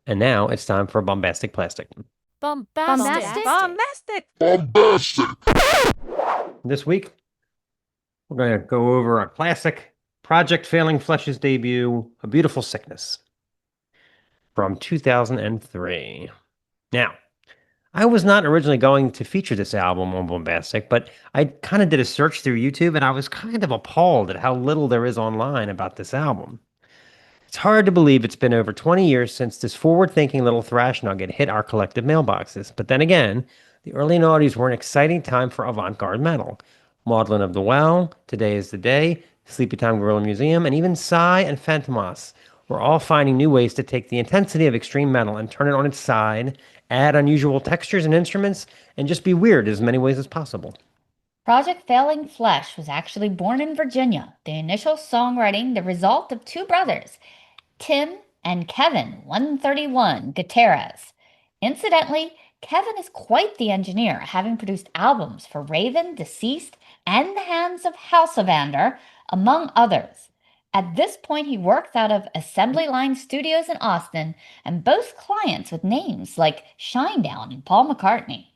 And now it's time for Bombastic Plastic. Bombastic. Bombastic. This week, we're going to go over a classic Project Failing Flesh's debut, A Beautiful Sickness, from 2003. Now, I was not originally going to feature this album on Bombastic, but I kind of did a search through YouTube and I was kind of appalled at how little there is online about this album. It's hard to believe it's been over 20 years since this forward-thinking little thrash nugget hit our collective mailboxes. But then again, the early noughties were an exciting time for avant-garde metal. Maudlin of the Well, Today is the Day, Sleepy Time Gorilla Museum, and even Psy and Phantomas were all finding new ways to take the intensity of extreme metal and turn it on its side, add unusual textures and instruments, and just be weird in as many ways as possible. Project Failing Flesh was actually born in Virginia. The initial songwriting, the result of two brothers, Tim and Kevin 131 Gutierrez. Incidentally, Kevin is quite the engineer, having produced albums for Raven, Deceased, and The Hands of Houseavander, among others. At this point, he works out of Assembly Line Studios in Austin and boasts clients with names like Shinedown and Paul McCartney.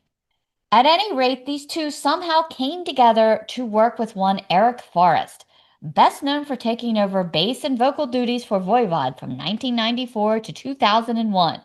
At any rate, these two somehow came together to work with one Eric Forrest, best known for taking over bass and vocal duties for Voivod from 1994 to 2001.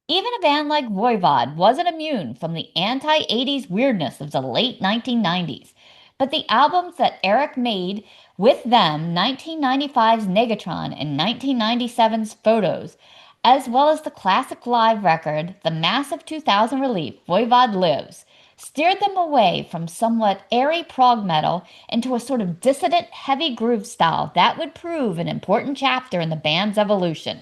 Even a band like Voivod wasn't immune from the anti-80s weirdness of the late 1990s, but the albums that Eric made with them, 1995's Negatron and 1997's Photos, as well as the classic live record, the massive 2000 relief Voivod Lives, steered them away from somewhat airy prog metal into a sort of dissident heavy groove style that would prove an important chapter in the band's evolution.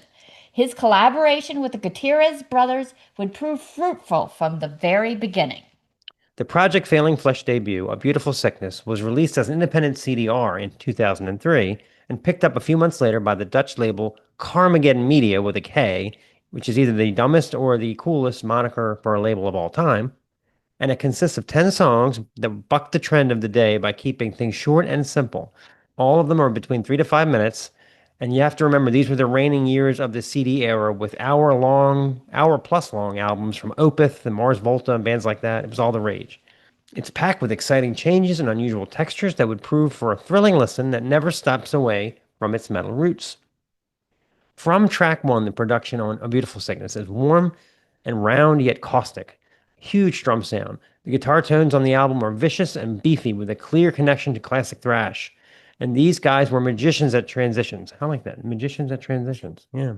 His collaboration with the Gutierrez brothers would prove fruitful from the very beginning. The Project Failing Flesh debut, A Beautiful Sickness, was released as an independent CDR in 2003 and picked up a few months later by the Dutch label Carmageddon Media with a K, which is either the dumbest or the coolest moniker for a label of all time. And it consists of 10 songs that buck the trend of the day by keeping things short and simple. All of them are between 3 to 5 minutes, and you have to remember these were the reigning years of the CD era with hour-plus long albums from Opeth and Mars Volta and bands like that. It was all the rage. It's packed with exciting changes and unusual textures that would prove for a thrilling listen that never stops away from its metal roots. From track one, the production on A Beautiful Sickness is warm and round yet caustic. Huge drum sound. The guitar tones on the album are vicious and beefy with a clear connection to classic thrash. And these guys were magicians at transitions. I like that. Magicians at transitions. Yeah.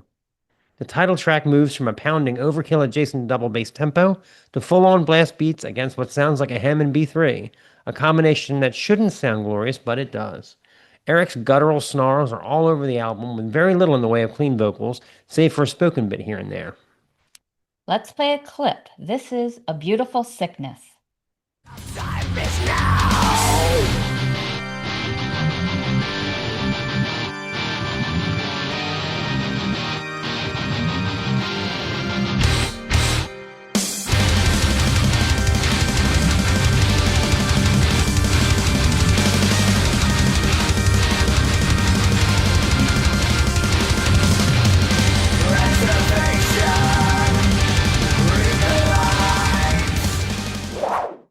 The title track moves from a pounding overkill adjacent double bass tempo to full-on blast beats against what sounds like a Hammond B3, a combination that shouldn't sound glorious, but it does. Eric's guttural snarls are all over the album with very little in the way of clean vocals, save for a spoken bit here and there. Let's play a clip. This is A Beautiful Sickness. Time is now.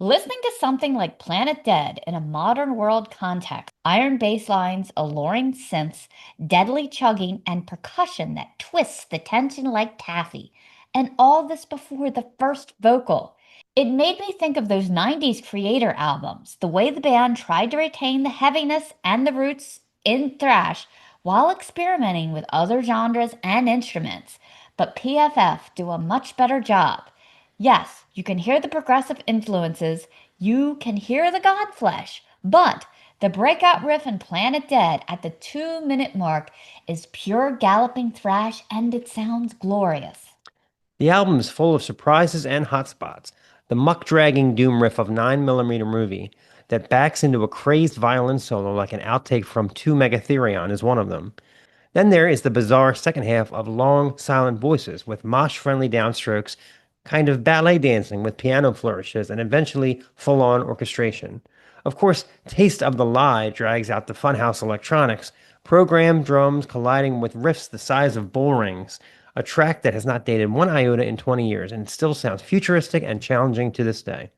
Listening to something like Planet Dead in a modern world context, iron bass lines, alluring synths, deadly chugging, and percussion that twists the tension like taffy, and all this before the first vocal. It made me think of those 90s Creator albums, the way the band tried to retain the heaviness and the roots in thrash while experimenting with other genres and instruments, but PFF do a much better job. Yes, you can hear the progressive influences, you can hear the Godflesh, but the breakout riff in Planet Dead at the 2-minute mark is pure galloping thrash and it sounds glorious. The album is full of surprises and hotspots. The muck-dragging doom riff of 9mm movie that backs into a crazed violin solo like an outtake from 2 Megatherion is one of them. Then there is the bizarre second half of long, silent voices with mosh-friendly downstrokes, kind of ballet dancing with piano flourishes, and eventually full-on orchestration. Of course, Taste of the Lie drags out the funhouse electronics, programmed drums colliding with riffs the size of bull rings, a track that has not dated one iota in 20 years and still sounds futuristic and challenging to this day.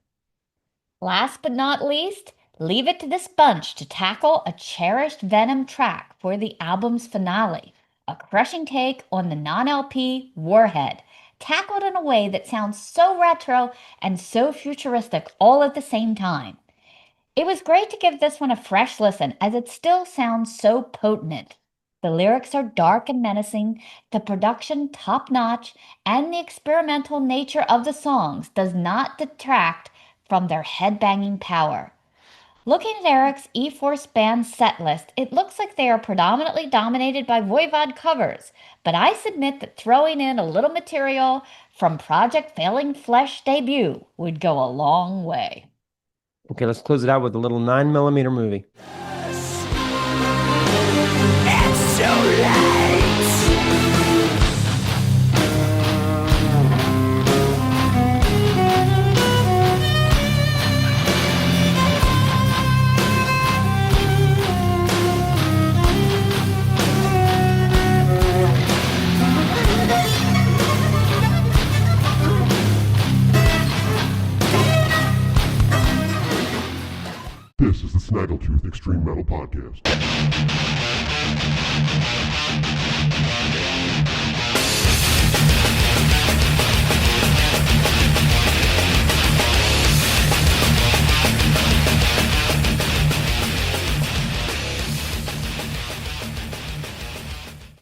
Last but not least, leave it to this bunch to tackle a cherished Venom track for the album's finale, a crushing take on the non-LP Warhead, tackled in a way that sounds so retro and so futuristic all at the same time. It was great to give this one a fresh listen as it still sounds so potent. The lyrics are dark and menacing, the production top-notch, and the experimental nature of the songs does not detract from their headbanging power. Looking at Eric's E-Force band set list, it looks like they are predominantly dominated by Voivod covers, but I submit that throwing in a little material from Project Failing Flesh debut would go a long way. Okay, let's close it out with a little 9mm movie. It's too late. This is the Snaggletooth Extreme Metal Podcast.